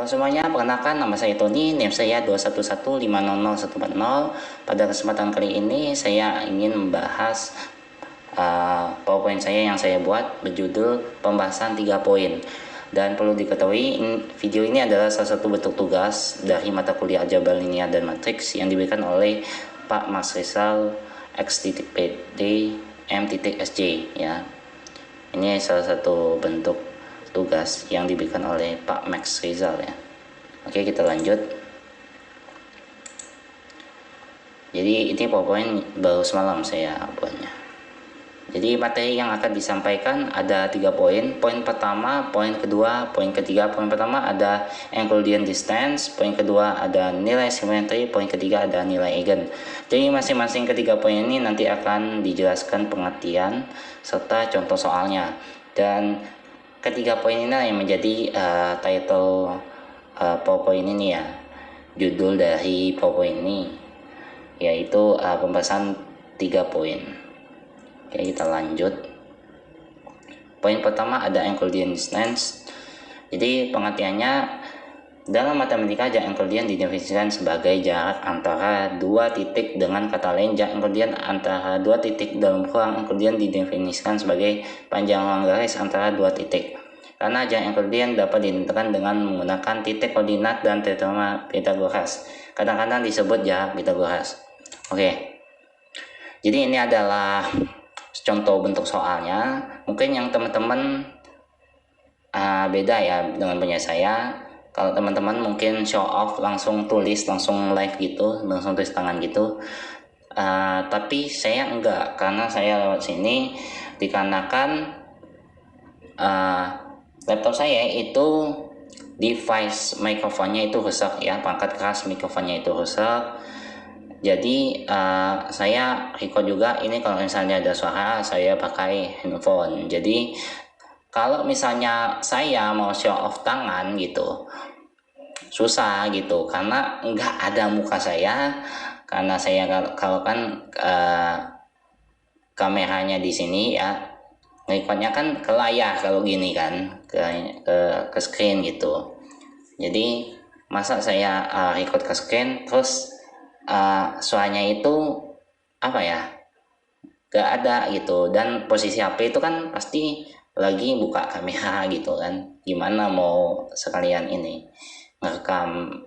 semuanya, perkenalkan nama saya Tony, NIM saya 211500140. Pada kesempatan kali ini saya ingin membahas PowerPoint saya yang saya buat berjudul pembahasan 3 poin. Dan perlu diketahui, video ini adalah salah satu bentuk tugas dari mata kuliah aljabar linear dan matriks yang diberikan oleh Pak Mas Rizal X.PD M.SJ ya. Ini salah satu bentuk tugas yang diberikan oleh Pak Max Rizal ya. Oke, kita lanjut. Jadi ini PowerPoint baru semalam saya buatnya. Jadi materi yang akan disampaikan ada 3 poin. Poin pertama, poin kedua, poin ketiga. Poin pertama ada Euclidean distance, poin kedua ada nilai simetri, poin ketiga ada nilai eigen. Jadi masing-masing ketiga poin ini nanti akan dijelaskan pengertian serta contoh soalnya. Dan ketiga poin ini yang menjadi title PowerPoint ini ya, judul dari PowerPoint ini, yaitu pembahasan 3 poin. Oke, kita lanjut. Poin pertama ada Euclidean distance. Jadi pengertiannya, dalam matematika jarak Euclidean didefinisikan sebagai jarak antara 2 titik. Dengan kata lain, jarak Euclidean antara 2 titik dalam kurang Euclidean didefinisikan sebagai panjang ruang garis antara 2 titik. Karena jarak Euclidean dapat ditentukan dengan menggunakan titik koordinat dan teorema Pythagoras. Kadang-kadang disebut jarak Pythagoras. Oke. Jadi ini adalah contoh bentuk soalnya. Mungkin yang teman-teman beda ya dengan punya saya. Kalau teman-teman mungkin show off, langsung tulis, langsung live gitu, langsung tulis tangan gitu. Tapi saya enggak, karena saya lewat sini dikarenakan laptop saya itu device mikrofonnya itu rusak ya, perangkat keras mikrofonnya itu rusak. Jadi saya record juga ini, kalau misalnya ada suara saya pakai handphone. Jadi kalau misalnya saya mau show off tangan gitu susah gitu, karena nggak ada muka saya. Karena saya kalau kan kameranya di sini ya, recordnya kan ke layar kalau gini kan, ke screen gitu. Jadi masa saya record ke screen terus suaranya itu apa ya, gak ada gitu. Dan posisi HP itu kan pasti lagi buka kamera gitu kan, gimana mau sekalian ini ngerekam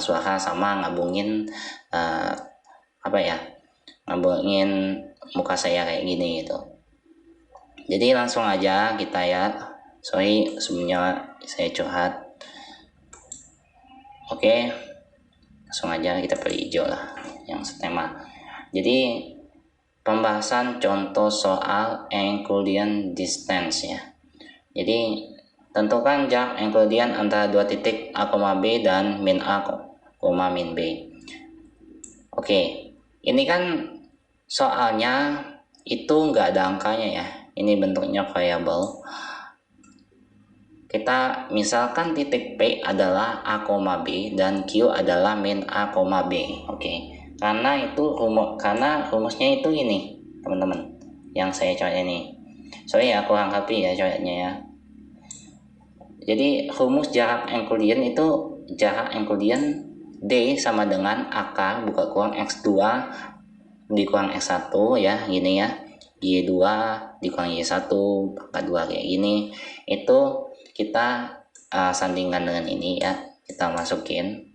suara sama ngabungin ngabungin muka saya kayak gini gitu. Jadi langsung aja kita ya, sorry sebelumnya saya curhat. Oke, langsung aja kita pilih hijau lah yang setema. Jadi pembahasan contoh soal Euclidean distance ya. Jadi tentukan jarak Euclidean antara 2 titik A, B dan min A, min B. Oke, ini kan soalnya itu nggak ada angkanya ya. Ini bentuknya variable. Kita misalkan titik P adalah A, B dan Q adalah min A, B. Oke. Karena rumusnya itu ini, teman-teman. Yang saya coret ini. Sorry ya, kurang rapi ya coretnya ya. Jadi rumus jarak Euclidean itu jarak Euclidean D sama dengan akar buka kurang X2 dikurang X1 ya, gini ya. Y2 dikurang Y1 pangkat 2 kayak gini. Itu kita sandingkan dengan ini ya, kita masukin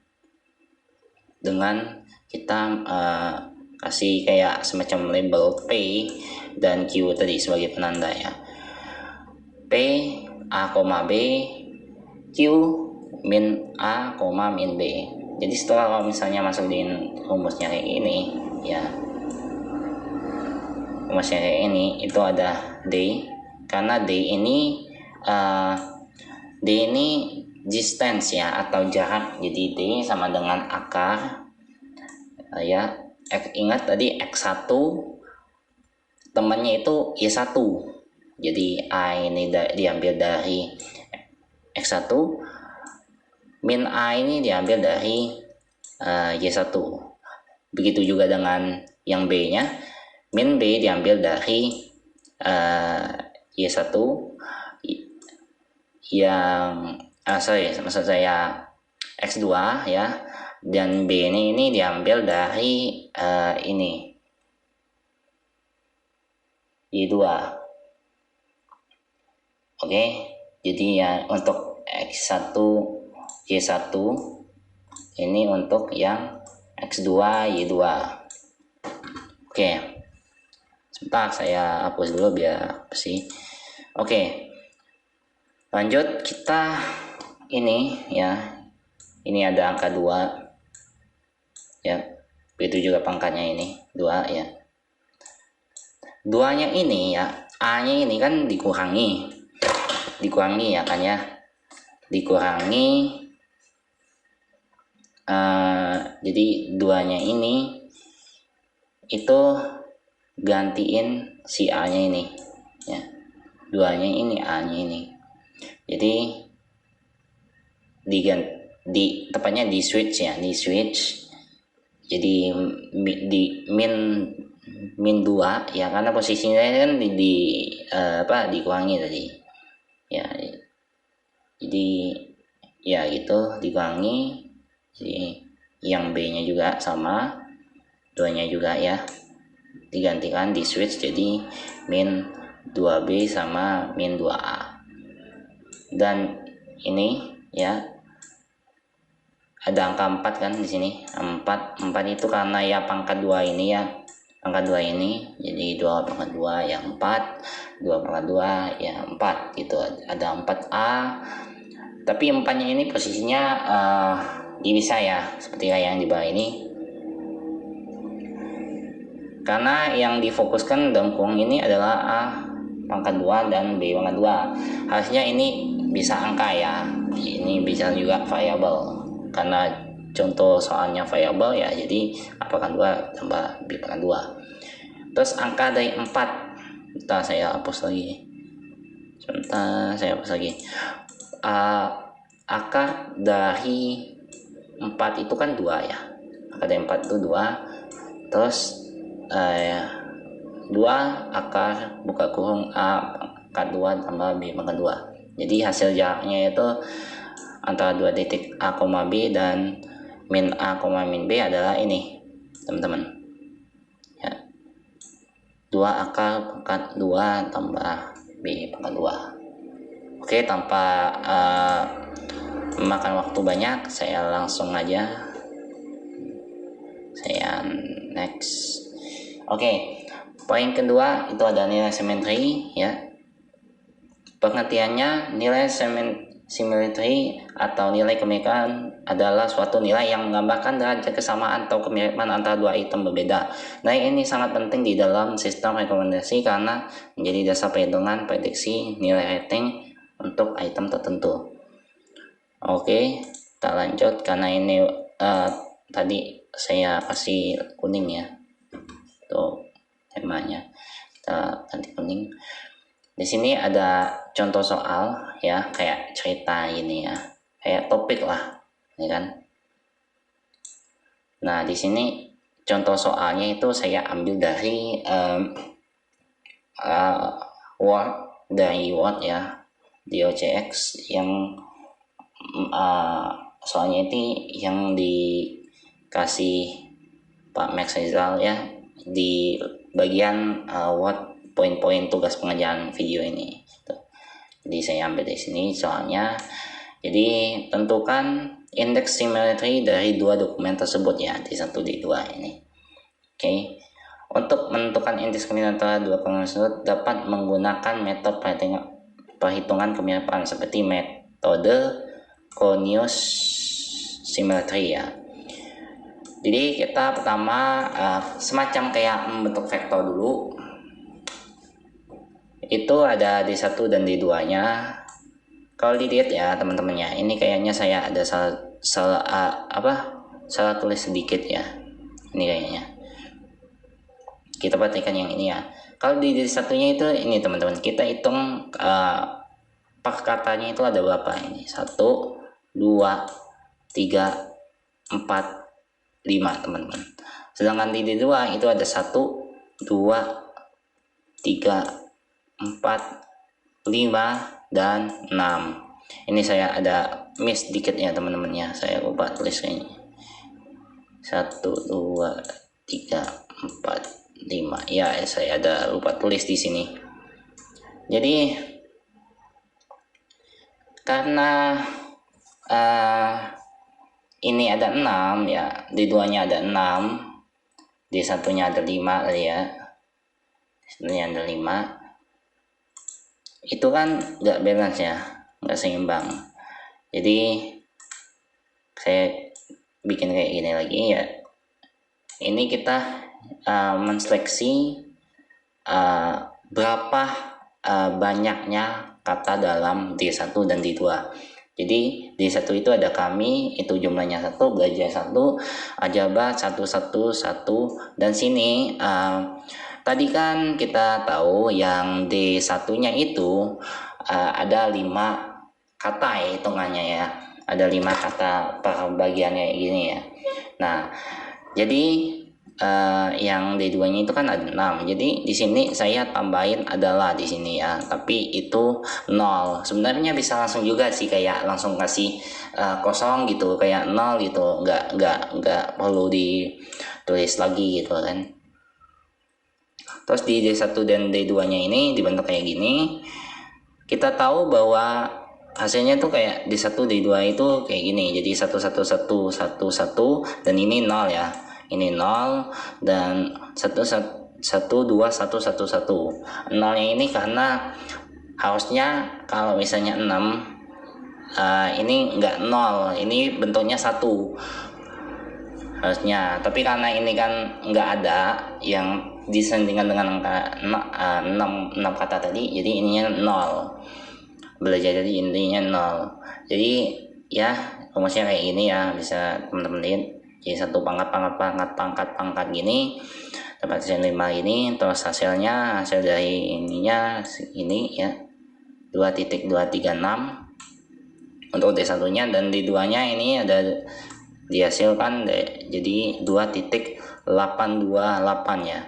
dengan kita kasih kayak semacam label P dan Q tadi sebagai penanda ya. P A, B, Q min A, min B. Jadi setelah kalau misalnya masukin rumusnya kayak ini ya, rumusnya kayak ini, itu ada D. Karena D ini distance ya, atau jarak. Jadi D sama dengan akar ya. Ingat tadi X1 temannya itu Y1. Jadi A ini diambil dari X1, min A ini diambil dari Y1. Begitu juga dengan yang B nya, min B diambil dari Y1, yang maksud saya X2 ya, dan B ini diambil dari ini Y2. Oke, jadi ya untuk X1 Y1 ini untuk yang X2 Y2. Oke, sebentar saya hapus dulu biar bersih. Oke, lanjut kita ini ya, ini ada angka 2 ya, itu juga pangkatnya ini 2 ya. 2-nya ini ya, A-nya ini kan dikurangi ya kan ya, dikurangi jadi 2-nya ini itu gantiin si A-nya ini ya, 2-nya ini A-nya ini, jadi tepatnya di switch ya, di switch jadi di min 2 ya, karena posisinya kan dikurangi tadi ya, jadi ya gitu dikurangi, jadi yang B nya juga sama, 2 nya juga ya digantikan di switch jadi min 2B sama min 2A. Dan ini ya ada angka 4 kan di sini, 4 itu karena ya pangkat 2 ini ya, pangkat 2 ini jadi 2 pangkat 2 ya 4, 2 pangkat 2 ya 4 gitu, ada 4A. Tapi 4-nya ini posisinya bisa ya, seperti yang di bawah ini, karena yang difokuskan dalam kurung ini adalah A pangkat 2 dan B pangkat 2. Harusnya ini bisa angka ya, ini bisa juga variabel karena contoh soalnya variabel ya, jadi A pangkat 2 tambah B pangkat 2. Terus angka dari 4, bentar saya hapus lagi, akar dari 4 itu kan 2 ya, akar dari 4 itu 2, terus 2 akar buka kurung A pangkat 2 tambah B pangkat 2. Jadi hasil jaraknya itu antara 2 titik A, B dan min A, min B adalah ini teman-teman ya, 2 akar pangkat 2 tambah B pangkat 2. Oke, tanpa memakan waktu banyak, saya langsung aja saya next. Oke, poin kedua itu ada nilai simetri ya. Pengertiannya, nilai simetri atau nilai kemiripan adalah suatu nilai yang menggambarkan derajat kesamaan atau kemiripan antara dua item berbeda. Nilai ini sangat penting di dalam sistem rekomendasi karena menjadi dasar perhitungan prediksi nilai rating untuk item tertentu. Oke, kita lanjut karena ini tadi saya kasih kuning ya, tuh temanya, kita ganti kuning. Di sini ada contoh soal ya, kayak cerita ini ya, kayak topik lah, ya kan. Nah di sini contoh soalnya itu saya ambil dari Word, dari Word ya, di OCX yang soalnya ini yang dikasih Pak Max Rizal ya, di bagian Word poin-poin tugas pengerjaan video ini. Jadi saya ambil di sini soalnya. Jadi tentukan indeks simetri dari dua dokumen tersebut ya, D1 D2 ini. Oke. Untuk menentukan indeks kemiripan antara dua dokumen tersebut dapat menggunakan metode perhitungan kemiripan seperti metode Conius Symmetry ya. Jadi kita pertama semacam kayak membentuk vektor dulu. Itu ada D1 dan D2 nya. Kalau dilihat ya teman-temannya, ini kayaknya saya ada salah tulis sedikit ya, ini kayaknya. Kita perhatikan yang ini ya. Kalau di D1 nya itu ini teman-teman, kita hitung perkatanya itu ada berapa ini, 1, 2, 3, 4, 5 teman-teman. Sedangkan di D2 itu ada 1, 2, 3, 4, 5, dan 6. Ini saya ada miss dikit ya teman-teman ya, saya lupa tulis ini. 1 2 3 4 5 ya, saya ada lupa tulis di sini. Jadi karena ini ada 6 ya, di duanya ada 6, di satunya ada 5 tadi ya, sebenarnya ada 5, itu kan nggak balance ya, nggak seimbang. Jadi saya bikin kayak gini lagi ya. Ini kita menseleksi berapa banyaknya kata dalam D1 dan D2. Jadi D1 itu ada kami, itu jumlahnya 1, belajar 1, aljabar 1 1 1, dan sini tadi kan kita tahu yang D1-nya itu ada 5 kata ya hitungannya ya. Ada 5 kata per bagiannya gini ya. Nah, jadi yang D2-nya itu kan ada 6. Jadi di sini saya tambahin adalah di sini ya, tapi itu 0. Sebenarnya bisa langsung juga sih, kayak langsung kasih kosong gitu, kayak 0 gitu. Enggak perlu ditulis lagi gitu kan. Terus di D1 dan D2-nya ini dibentuk kayak gini. Kita tahu bahwa hasilnya tuh kayak D1 D2 itu kayak gini. Jadi 1 1 1 1 1 dan ini 0 ya. Ini 0 dan 1 1 2 1 1 1. Nolnya ini karena harusnya kalau misalnya 6 ini enggak 0, ini bentuknya 1 harusnya. Tapi karena ini kan enggak ada yang disandingkan dengan angka 6 kata tadi, jadi ininya 0. Belajar jadi intinya 0. Jadi ya rumusnya kayak gini ya, bisa teman-teman lihat. Jadi 1 pangkat gini dapat hasil 5 ini, terus hasilnya hasil dari ininya ini ya 2.236 untuk D1 nya, dan D2 nya ini ada dihasilkan jadi 2.828 ya.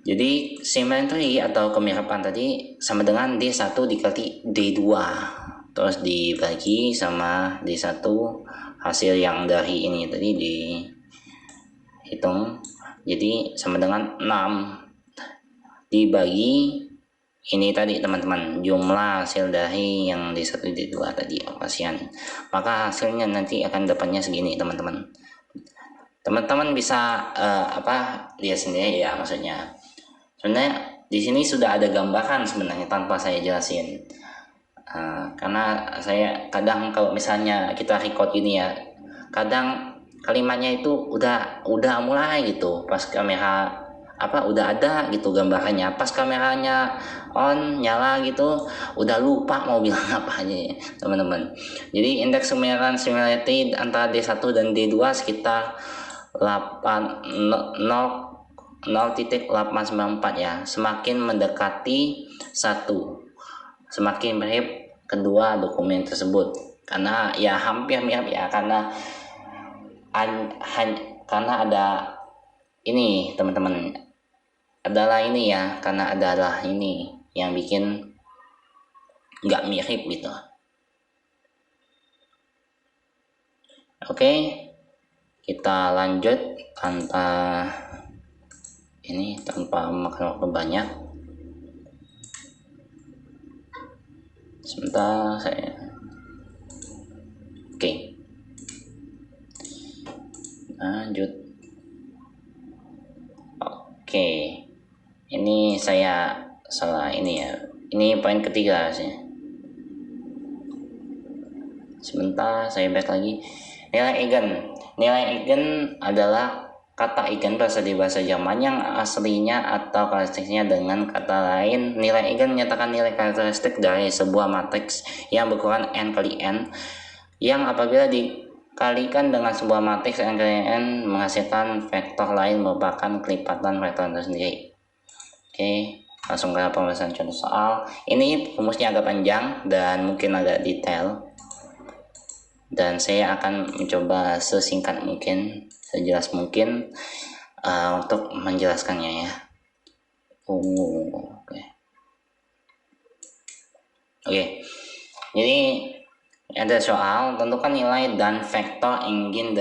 Jadi symmetry atau kemiripan tadi sama dengan D1 dikali D2, terus dibagi sama D1 hasil yang dari ini tadi dihitung, jadi sama dengan 6 dibagi ini tadi teman-teman, jumlah hasil dari yang D1 D2 tadi opasian, maka hasilnya nanti akan dapatnya segini teman-teman. Teman-teman bisa lihat sendiri ya, maksudnya sebenarnya di sini sudah ada gambaran sebenarnya tanpa saya jelasin. Karena saya kadang kalau misalnya kita record ini ya, kadang kalimatnya itu udah mulai gitu, pas kamera udah ada gitu gambarannya, pas kameranya on nyala gitu udah lupa mau bilang apa aja ya, teman-teman. Jadi indeks kemiripan similarity antara D1 dan D2 sekitar 0.894 ya. Semakin mendekati 1, semakin mirip kedua dokumen tersebut, karena ya hampir mirip ya, karena ada ini teman-teman, adalah ini ya, karena adalah ini yang bikin nggak mirip gitu. Oke, kita lanjut tanpa makan waktu banyak. Sebentar saya. Oke. Lanjut. Oke. Ini saya salah ini ya. Ini poin ketiga sih. Sebentar saya back lagi. Nilai eigen adalah kata eigen berasal dari bahasa Jerman yang aslinya atau karakteristiknya dengan kata lain. Nilai eigen menyatakan nilai karakteristik dari sebuah matriks yang berukuran n kali n, yang apabila dikalikan dengan sebuah matriks n kali n menghasilkan vektor lain merupakan kelipatan vektor itu sendiri. Oke, langsung ke pembahasan contoh soal. Ini rumusnya agak panjang dan mungkin agak detail, dan saya akan mencoba sesingkat mungkin, sejelas mungkin untuk menjelaskannya ya. Oke. Jadi ada soal, tentukan nilai dan vektor eigen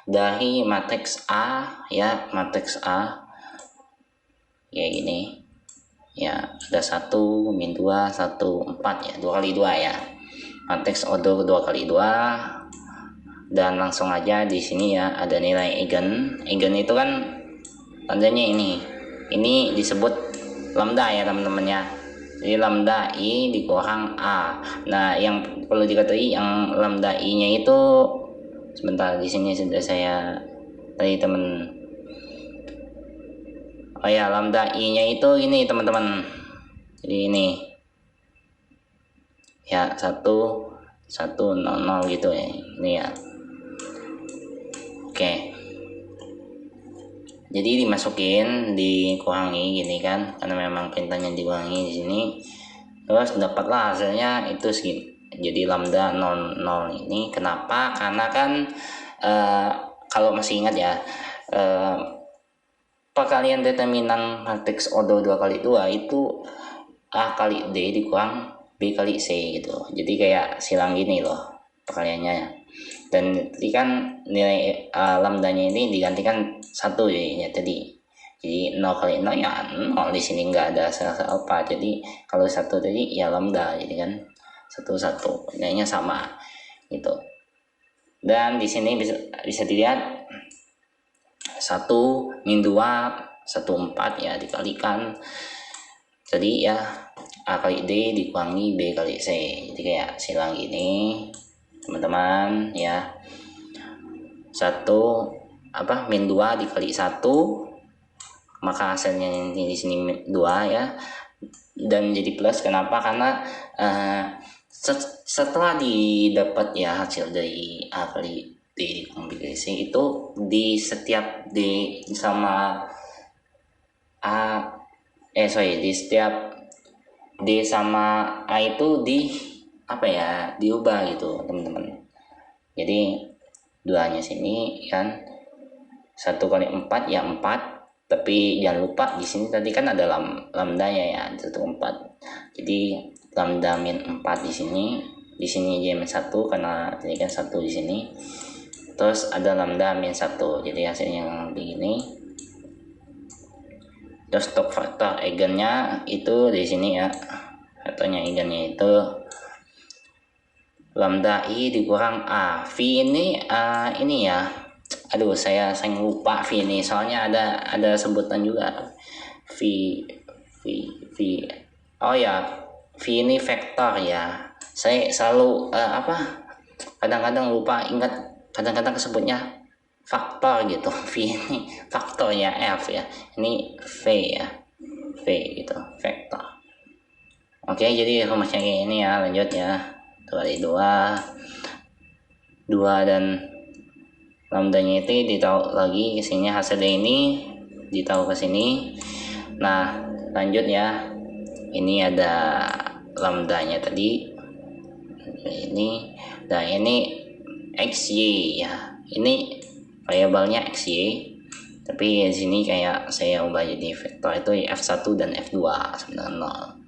dari matriks A ya, matriks A kayak gini ya, ada 1 min 2 1 4 ya, 2 kali 2 ya, matriks order 2 kali 2. Dan langsung aja di sini ya ada nilai eigen itu kan tandanya ini disebut lambda ya teman-teman ya. Jadi lambda i dikurang a. Nah, yang perlu diketahui yang lambda i nya itu sebentar, di sini sudah saya tadi teman. Oh ya, lambda i nya itu ini teman-teman. Jadi ini ya 1 1 0 0 gitu ya. Ini ya. Oke. Jadi dimasukin, dikurangi gini kan, karena memang perintahnya dikurangi di sini. Terus dapatlah hasilnya itu segini. Jadi lambda 0 0 ini kenapa? Karena kan kalau masih ingat ya, perkalian determinan matriks order 2 kali 2 itu A kali D dikurang B kali C gitu. Jadi kayak silang gini loh perkaliannya. Dan tadi kan nilai lambdanya ini digantikan 1 ya tadi. Jadi 0 kali 0 ya 0, di sini nggak ada sel-sel alfa. Jadi kalau 1 tadi ya lambda, jadi kan 1 1 nilainya sama gitu. Dan di sini bisa dilihat 1 min 2 1 4 ya dikalikan. Jadi ya A kali D dikurangi B kali C. Jadi kayak silang gini teman-teman ya. 1 min 2 dikali 1, maka hasilnya di sini 2 ya, dan jadi plus. Kenapa? Karena setelah didapat ya hasil dari A kali D dikurangi B kali C itu di setiap D sama di setiap D sama A itu diubah gitu teman-teman. Jadi 2-nya sini kan 1 kali 4 ya 4, tapi jangan lupa di sini tadi kan ada lambdanya ya 1 4. Jadi lambda min 4 di sini aja min 1 karena tadi kan 1 di sini. Terus ada lambda min 1. Jadi hasilnya yang begini. Terus untuk faktor eigennya itu di sini ya, faktornya eigennya itu lambda i dikurang a. V ini ya, aduh saya lupa V ini, soalnya ada sebutan juga V. Oh ya, V ini vektor ya. Saya selalu kadang-kadang lupa ingat, kadang-kadang kesebutnya faktor gitu. V ini faktornya F ya, ini V ya, V gitu, vektor. Oke, jadi rumusnya kayak ini ya, lanjut ya. 2 kali 2 dan lambdanya itu ditaruh lagi ke sini, hasilnya ini ditaruh ke sini. Nah, lanjut ya. Ini ada lambdanya tadi. Ini dan ini XY ya. Ini variabelnya XY. Tapi di sini kayak saya ubah jadi vektor itu F1 dan F2 sama dengan 0.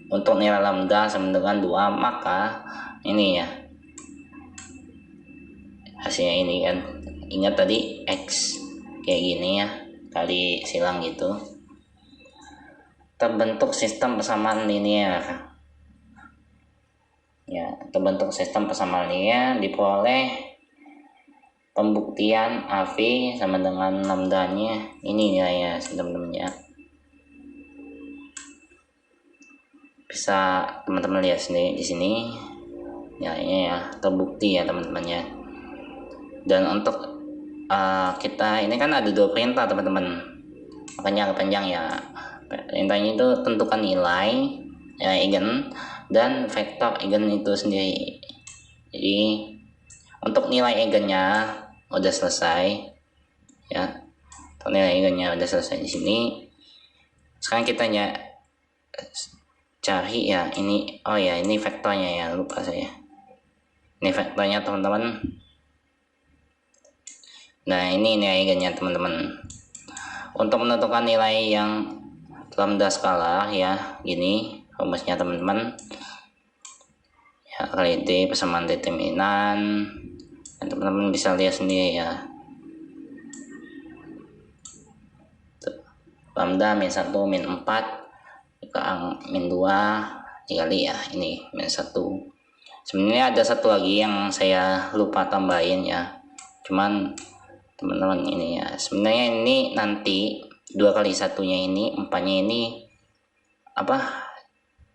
Untuk nilai lambda sama dengan 2, maka ini ya hasilnya ini kan, ingat tadi X kayak gini ya, kali silang gitu, terbentuk sistem persamaan linear ya. Terbentuk sistem persamaan linear diperoleh pembuktian AV sama dengan lambdanya ini nilainya teman-teman ya. Bisa teman-teman lihat sendiri di sini nilainya ya, terbukti ya teman-teman ya. Dan untuk kita ini kan ada 2 perintah teman-teman, makanya agak panjang ya. Perintahnya itu tentukan nilai ya eigen dan vektor eigen itu sendiri. Jadi untuk nilai eigennya udah selesai ya, untuk nilai eigennya udah selesai di sini. Sekarang kita cari ya ini, oh ya ini vektornya ya, lupa saya, ini vektornya teman-teman. Nah, ini nilai eigennya teman-teman. Untuk menentukan nilai yang lambda skalar ya gini, rumusnya teman-teman ya. Kali D persamaan determinan teman-teman bisa lihat sendiri ya. Lambda min 1 min 4 min 2 dikali ya ini min 1. Sebenarnya ada satu lagi yang saya lupa tambahin ya, cuman teman-teman ini ya, sebenarnya ini nanti 2 kali 1-nya ini 4-nya ini apa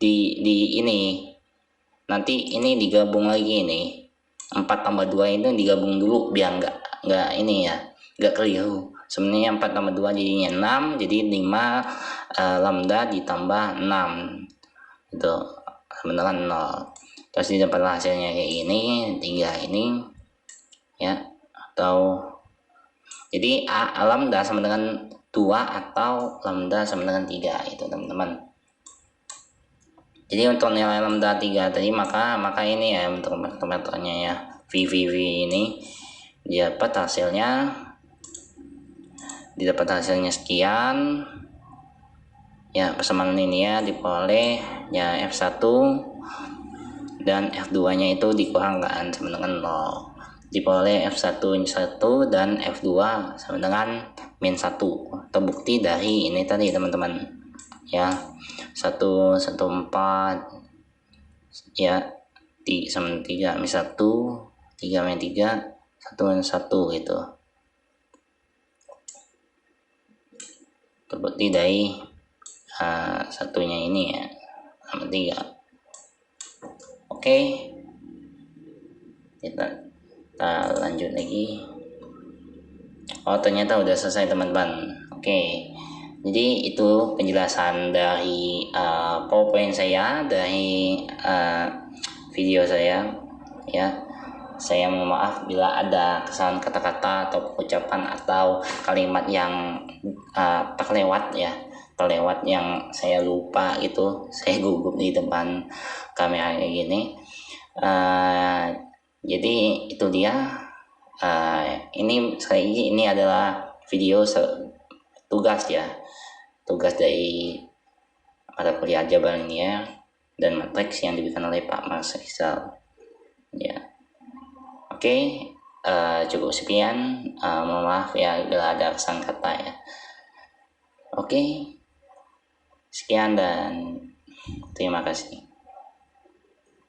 di ini nanti ini digabung lagi, ini 4 tambah 2 itu digabung dulu biar enggak ini ya, enggak keliru. Sebenarnya 4 tambah 2 jadinya 6, jadi 5 lambda ditambah 6 itu sebenarnya 0. Terus didapat hasilnya kayak gini, 3 ini ya, atau jadi lambda sama dengan 2 atau lambda sama dengan 3 itu teman-teman. Jadi untuk nilai lambda 3 tadi maka ini ya untuk meternya ya, VVV ini didapat hasilnya sekian ya, persamaan linear diperoleh ya F1 dan F2 nya itu dikurangkan sama dengan 0, diperoleh F1 1 dan F2 sama dengan min 1. Terbukti dari ini tadi teman-teman ya, 114 ya, sama 3 min 1, 3 min 3, 1 min 1 gitu. Terbukti dari satunya ini ya, sama 3. Oke, kita lanjut lagi. Oh ternyata udah selesai teman-teman. Oke, jadi itu penjelasan dari PowerPoint saya, dari video saya ya. Saya mohon maaf bila ada kesalahan kata-kata atau ucapan atau kalimat yang terlewat yang saya lupa gitu. Saya gugup di depan kamera kayak gini. Jadi itu dia. Ini sekali lagi ini adalah video tugas ya, tugas dari mata kuliah aljabar linear dan matriks yang diberikan oleh Pak Mas Rizal ya. Oke, cukup sekian. Mohon maaf ya bila ada kesalahan kata ya. Oke, sekian dan terima kasih.